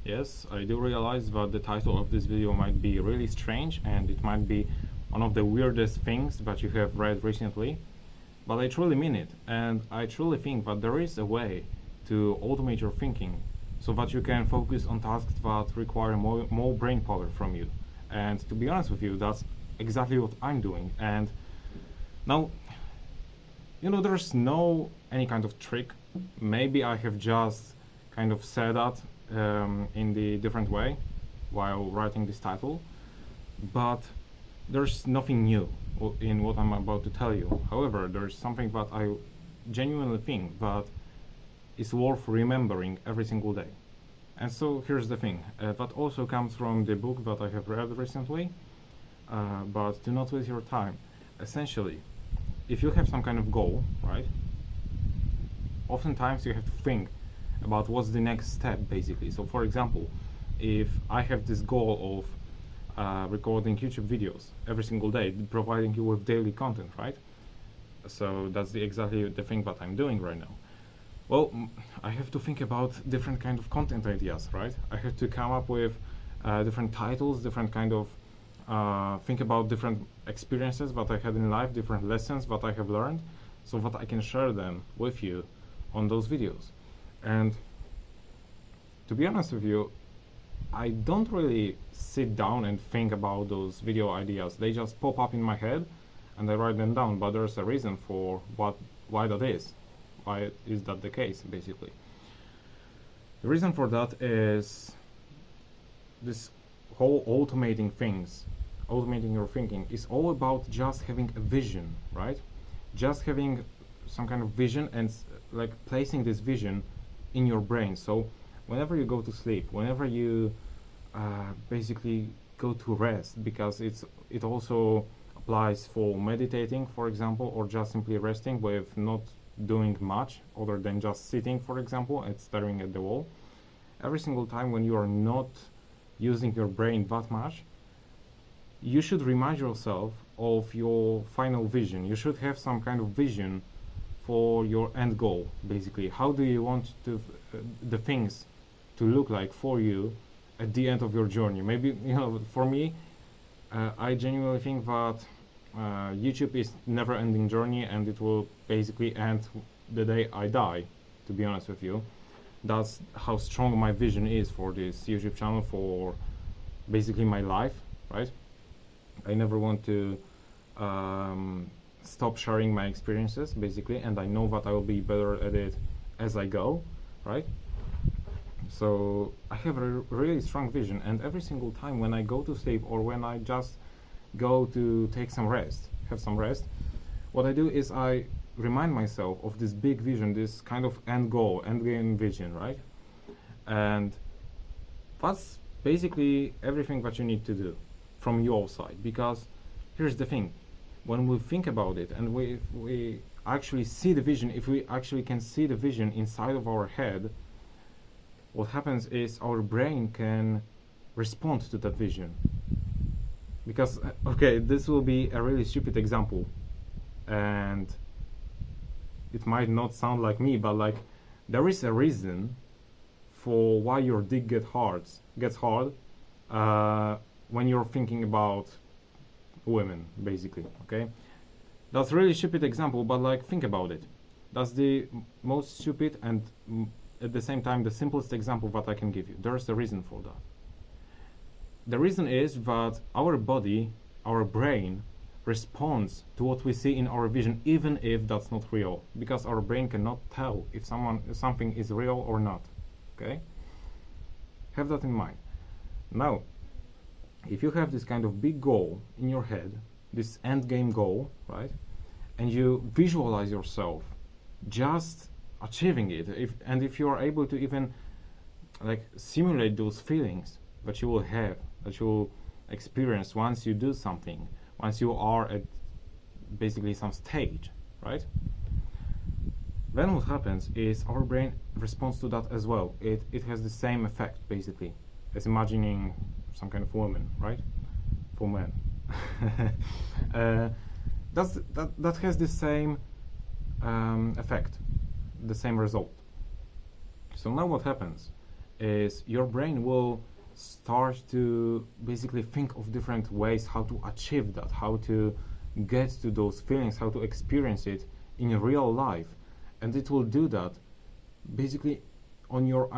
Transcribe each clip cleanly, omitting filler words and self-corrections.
Yes, I do realize that the title of this video might be really strange and it might be one of the weirdest things that you have read recently, but I truly mean it, and I truly think that there is a way to automate your thinking so that you can focus on tasks that require more brain power from you. And to be honest with you, that's exactly what I'm doing. And now, there's no any kind of trick. Maybe I have just kind of said that in the different way while writing this title, but there's nothing new in what I'm about to tell you. However, there's something that I genuinely think that is worth remembering every single day. And so here's the thing, that also comes from the book that I have read recently, but do not waste your time. Essentially, if you have some kind of goal, right, oftentimes you have to think about what's the next step, basically. So for example, if I have this goal of recording YouTube videos every single day, providing you with daily content, right? So that's exactly the thing that I'm doing right now. Well, I have to think about different kind of content ideas, right? I have to come up with different titles, different kind of think about different experiences that I had in life, different lessons that I have learned, so that I can share them with you on those videos. And to be honest with you, I don't really sit down and think about those video ideas. They just pop up in my head and I write them down, but there's a reason for why that is. Why is that the case, basically? The reason for that is this whole automating your thinking is all about just having a vision, right? Just having some kind of vision and like placing this vision in your brain. So whenever you go to sleep, whenever you basically go to rest, because it also applies for meditating, for example, or just simply resting with not doing much other than just sitting, for example, and staring at the wall. Every single time when you are not using your brain that much, you should remind yourself of your final vision. You should have some kind of vision for your end goal, basically. How do you want the things to look like for you at the end of your journey? Maybe, for me, I genuinely think that YouTube is never-ending journey, and it will basically end the day I die, to be honest with you. That's how strong my vision is for this YouTube channel, for basically my life, right? I never want to stop sharing my experiences, basically, and I know that I will be better at it as I go, right? So I have a really strong vision, and every single time when I go to sleep or when I just go to take some rest, have some rest, what I do is I remind myself of this big vision, this kind of end goal, end game vision, right? And that's basically everything that you need to do from your side, because here's the thing, when we think about it and we actually see the vision, if we actually can see the vision inside of our head, what happens is our brain can respond to that vision. Because, okay, this will be a really stupid example, and it might not sound like me, but like there is a reason for why your dick gets hard when you're thinking about women, basically. Okay, that's a really stupid example, but like think about it. That's the most stupid and at the same time the simplest example that I can give you. There's a reason for that. The reason is that our body, our brain, responds to what we see in our vision, even if that's not real, because our brain cannot tell if something is real or not. Okay? Have that in mind. Now, if you have this kind of big goal in your head, this end game goal, right, and you visualize yourself just achieving it, if you are able to even like simulate those feelings that you will have, that you will experience once you do something, once you are at basically some stage, right? Then what happens is our brain responds to that as well. It has the same effect, basically, as imagining some kind of woman, right? For men. That has the same effect, the same result. So now what happens is your brain will start to basically think of different ways how to achieve that, how to get to those feelings, how to experience it in real life. And it will do that basically on your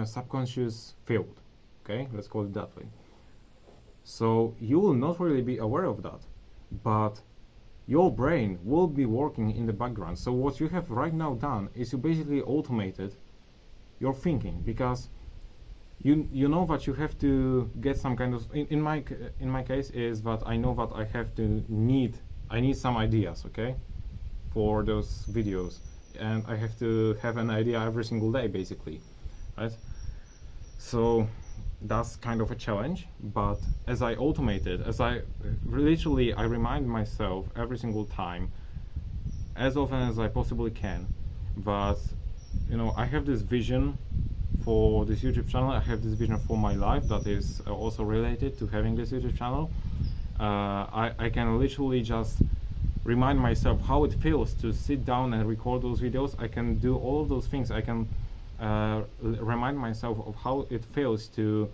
subconscious field. Okay, let's call it that way. So you will not really be aware of that, but your brain will be working in the background. So what you have right now done is you basically automated your thinking, because you know that you have to get some kind of in my case is that I know that I need some ideas, okay, for those videos, and I have to have an idea every single day basically, right? So that's kind of a challenge, but as I automated, as I literally I remind myself every single time, as often as I possibly can, that I have this vision for this YouTube channel, I have this vision for my life that is also related to having this YouTube channel. I can literally just remind myself how it feels to sit down and record those videos. I can do all of those things. I can remind myself of how it feels to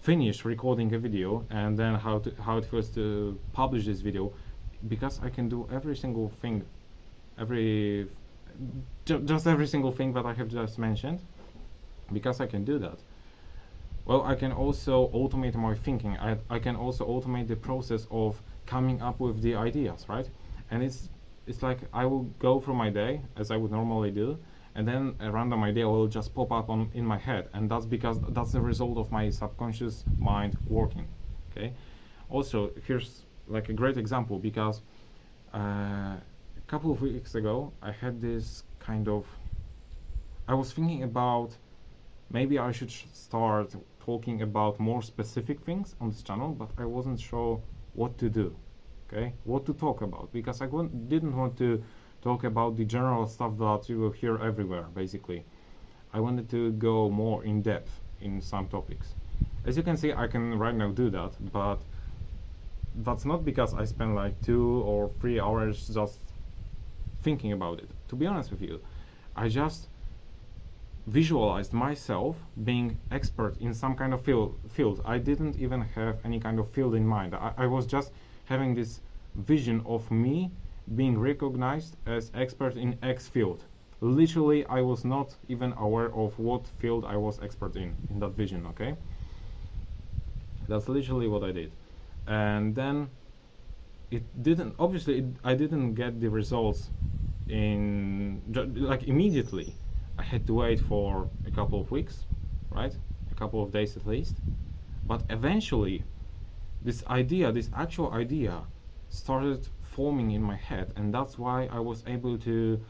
finish recording a video, and then how it feels to publish this video, because I can do every single thing, just every single thing that I have just mentioned, because I can do that. Well, I can also automate my thinking. I can also automate the process of coming up with the ideas, right? And it's like I will go through my day as I would normally do, and then a random idea will just pop up in my head, and that's because that's the result of my subconscious mind working. Okay. Also, here's like a great example, because a couple of weeks ago I had this kind of, I was thinking about maybe I should start talking about more specific things on this channel, but I wasn't sure what to do, okay, what to talk about, because I didn't want to talk about the general stuff that you will hear everywhere. Basically, I wanted to go more in depth in some topics. As you can see, I can right now do that, but that's not because I spend like 2 or 3 hours just thinking about it. To be honest with you, I just visualized myself being expert in some kind of field. I didn't even have any kind of field in mind. I was just having this vision of me being recognized as expert in X field. Literally, I was not even aware of what field I was expert in that vision, okay? That's literally what I did. And then it didn't, obviously, I didn't get the results like immediately. I had to wait for a couple of weeks, right? A couple of days at least. But eventually, this actual idea, started forming in my head, and that's why I was able to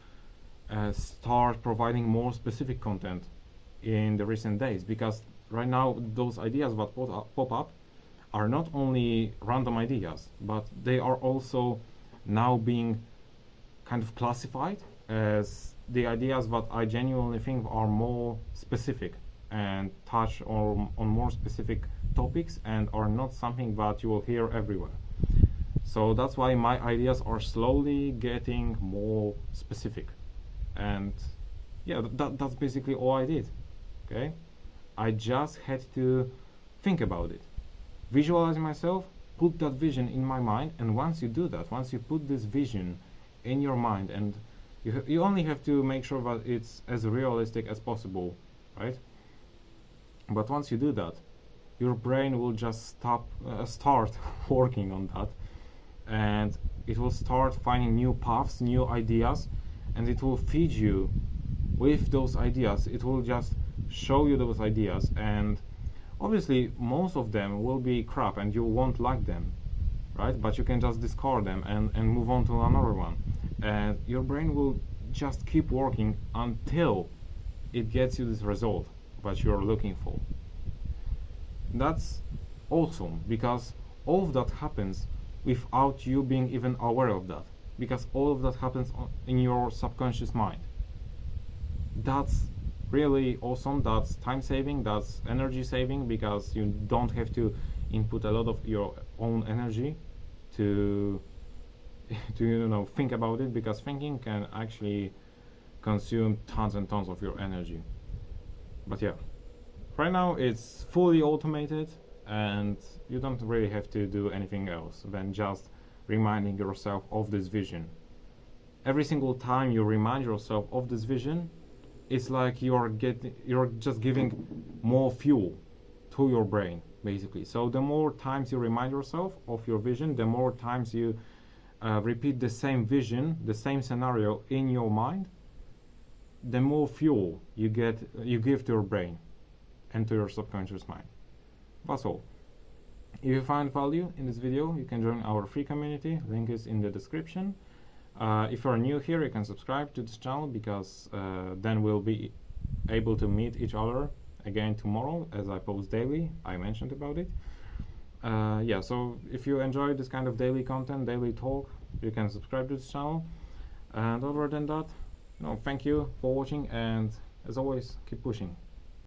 start providing more specific content in the recent days. Because right now, those ideas that pop up are not only random ideas, but they are also now being kind of classified as the ideas that I genuinely think are more specific and touch on more specific topics, and are not something that you will hear everywhere. So that's why my ideas are slowly getting more specific. And yeah, that's basically all I did. Okay, I just had to think about it, visualize myself, put that vision in my mind. And once you do that, once you put this vision in your mind, and you only have to make sure that it's as realistic as possible, right? But once you do that, your brain will just start working on that, and it will start finding new paths, new ideas, and it will feed you with those ideas. It will just show you those ideas, and obviously most of them will be crap and you won't like them, right? But you can just discard them and move on to another one. And your brain will just keep working until it gets you this result that you're looking for. That's awesome, because all of that happens without you being even aware of that, because all of that happens in your subconscious mind. That's really awesome. That's time saving, that's energy saving, because you don't have to input a lot of your own energy to think about it, because thinking can actually consume tons and tons of your energy. But yeah, right now it's fully automated, and you don't really have to do anything else than just reminding yourself of this vision. Every single time you remind yourself of this vision, it's like you're just giving more fuel to your brain, basically. So the more times you remind yourself of your vision, the more times you repeat the same vision, the same scenario in your mind, the more fuel you give to your brain and to your subconscious mind. That's all. If you find value in this video, you can join our free community. Link is in the description. If you're new here, you can subscribe to this channel, because then we'll be able to meet each other again tomorrow, as I post daily. I mentioned about it. Yeah, so if you enjoy this kind of daily content, daily talk, you can subscribe to this channel. And other than that, thank you for watching, and as always, keep pushing.